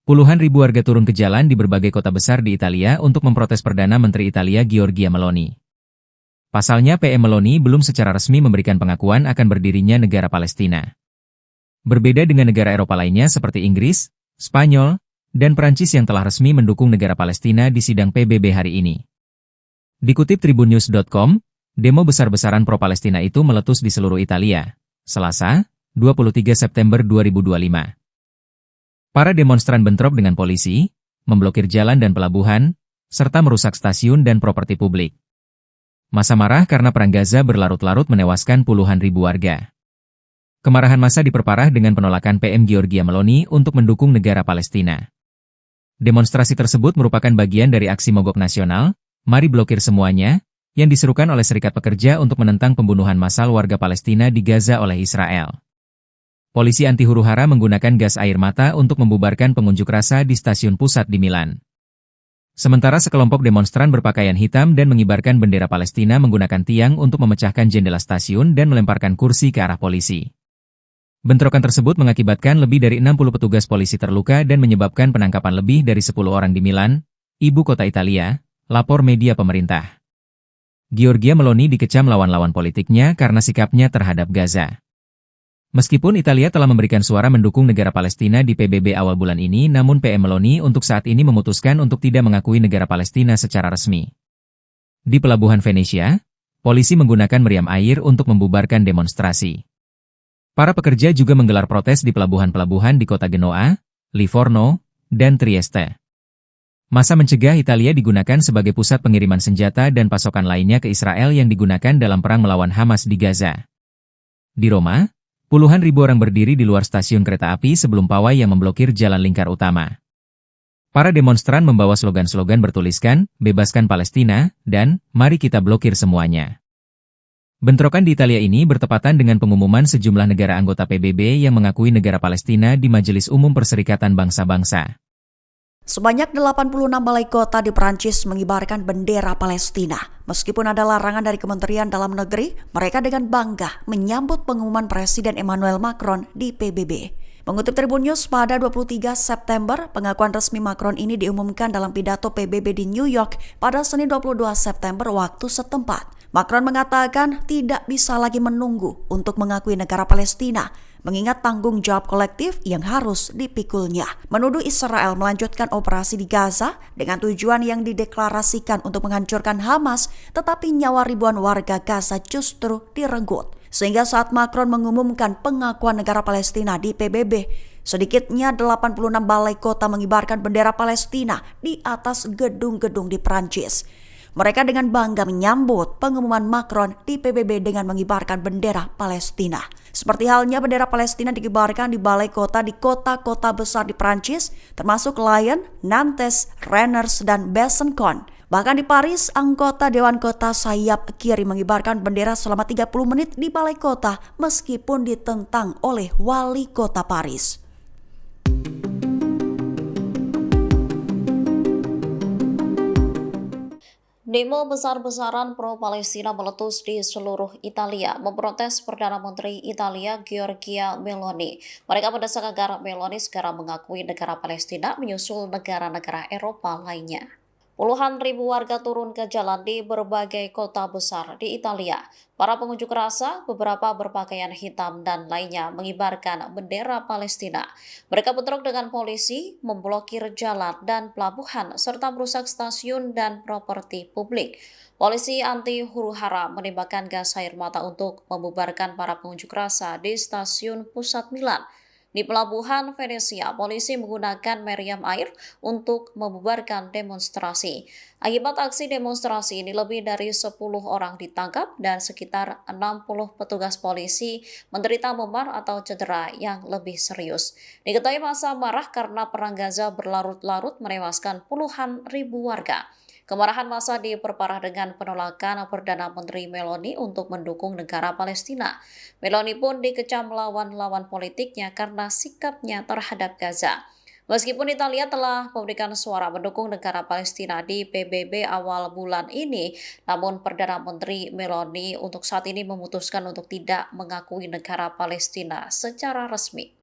Puluhan ribu warga turun ke jalan di berbagai kota besar di Italia untuk memprotes Perdana Menteri Italia Giorgia Meloni. Pasalnya PM Meloni belum secara resmi memberikan pengakuan akan berdirinya negara Palestina. Berbeda dengan negara Eropa lainnya seperti Inggris, Spanyol, dan Prancis yang telah resmi mendukung negara Palestina di sidang PBB hari ini. Dikutip tribunnews.com, demo besar-besaran pro-Palestina itu meletus di seluruh Italia, Selasa, 23 September 2025. Para demonstran bentrok dengan polisi, memblokir jalan dan pelabuhan, serta merusak stasiun dan properti publik. Massa marah karena Perang Gaza berlarut-larut menewaskan puluhan ribu warga. Kemarahan massa diperparah dengan penolakan PM Giorgia Meloni untuk mendukung negara Palestina. Demonstrasi tersebut merupakan bagian dari aksi mogok nasional, Mari Blokir Semuanya, yang diserukan oleh Serikat Pekerja untuk menentang pembunuhan massal warga Palestina di Gaza oleh Israel. Polisi anti huru-hara menggunakan gas air mata untuk membubarkan pengunjuk rasa di stasiun pusat di Milan. Sementara sekelompok demonstran berpakaian hitam dan mengibarkan bendera Palestina menggunakan tiang untuk memecahkan jendela stasiun dan melemparkan kursi ke arah polisi. Bentrokan tersebut mengakibatkan lebih dari 60 petugas polisi terluka dan menyebabkan penangkapan lebih dari 10 orang di Milan, ibu kota Italia, lapor media pemerintah. Giorgia Meloni dikecam lawan-lawan politiknya karena sikapnya terhadap Gaza. Meskipun Italia telah memberikan suara mendukung negara Palestina di PBB awal bulan ini, namun PM Meloni untuk saat ini memutuskan untuk tidak mengakui negara Palestina secara resmi. Di Pelabuhan Venesia, polisi menggunakan meriam air untuk membubarkan demonstrasi. Para pekerja juga menggelar protes di pelabuhan-pelabuhan di kota Genoa, Livorno, dan Trieste. Massa mencegah Italia digunakan sebagai pusat pengiriman senjata dan pasokan lainnya ke Israel yang digunakan dalam perang melawan Hamas di Gaza. Di Roma, puluhan ribu orang berdiri di luar stasiun kereta api sebelum pawai yang memblokir jalan lingkar utama. Para demonstran membawa slogan-slogan bertuliskan, "Bebaskan Palestina," dan "Mari kita blokir semuanya." Bentrokan di Italia ini bertepatan dengan pengumuman sejumlah negara anggota PBB yang mengakui negara Palestina di Majelis Umum Perserikatan Bangsa-Bangsa. Sebanyak 86 balai kota di Prancis mengibarkan bendera Palestina. Meskipun ada larangan dari Kementerian Dalam Negeri, mereka dengan bangga menyambut pengumuman Presiden Emmanuel Macron di PBB. Mengutip Tribun News, pada 23 September, pengakuan resmi Macron ini diumumkan dalam pidato PBB di New York pada Senin 22 September waktu setempat. Macron mengatakan tidak bisa lagi menunggu untuk mengakui negara Palestina, mengingat tanggung jawab kolektif yang harus dipikulnya. Menuduh Israel melanjutkan operasi di Gaza dengan tujuan yang dideklarasikan untuk menghancurkan Hamas, tetapi nyawa ribuan warga Gaza justru direnggut. Sehingga saat Macron mengumumkan pengakuan negara Palestina di PBB, sedikitnya 86 balai kota mengibarkan bendera Palestina di atas gedung-gedung di Prancis. Mereka dengan bangga menyambut pengumuman Macron di PBB dengan mengibarkan bendera Palestina. Seperti halnya bendera Palestina dikibarkan di balai kota di kota-kota besar di Prancis, termasuk Lyon, Nantes, Rennes, dan Besançon. Bahkan di Paris, anggota Dewan Kota sayap kiri mengibarkan bendera selama 30 menit di balai kota meskipun ditentang oleh wali kota Paris. Demo besar-besaran pro-Palestina meletus di seluruh Italia, memprotes Perdana Menteri Italia Giorgia Meloni. Mereka mendesak agar Meloni segera mengakui negara Palestina menyusul negara-negara Eropa lainnya. Puluhan ribu warga turun ke jalan di berbagai kota besar di Italia. Para pengunjuk rasa, beberapa berpakaian hitam dan lainnya mengibarkan bendera Palestina. Mereka bentrok dengan polisi, memblokir jalan dan pelabuhan, serta merusak stasiun dan properti publik. Polisi anti huru-hara menembakkan gas air mata untuk membubarkan para pengunjuk rasa di stasiun pusat Milan. Di Pelabuhan Venesia, polisi menggunakan meriam air untuk membubarkan demonstrasi. Akibat aksi demonstrasi ini, lebih dari 10 orang ditangkap dan sekitar 60 petugas polisi menderita memar atau cedera yang lebih serius. Diketahui massa marah karena Perang Gaza berlarut-larut menewaskan puluhan ribu warga. Kemarahan massa diperparah dengan penolakan Perdana Menteri Meloni untuk mendukung negara Palestina. Meloni pun dikecam lawan-lawan politiknya karena sikapnya terhadap Gaza. Meskipun Italia telah memberikan suara mendukung negara Palestina di PBB awal bulan ini, namun Perdana Menteri Meloni untuk saat ini memutuskan untuk tidak mengakui negara Palestina secara resmi.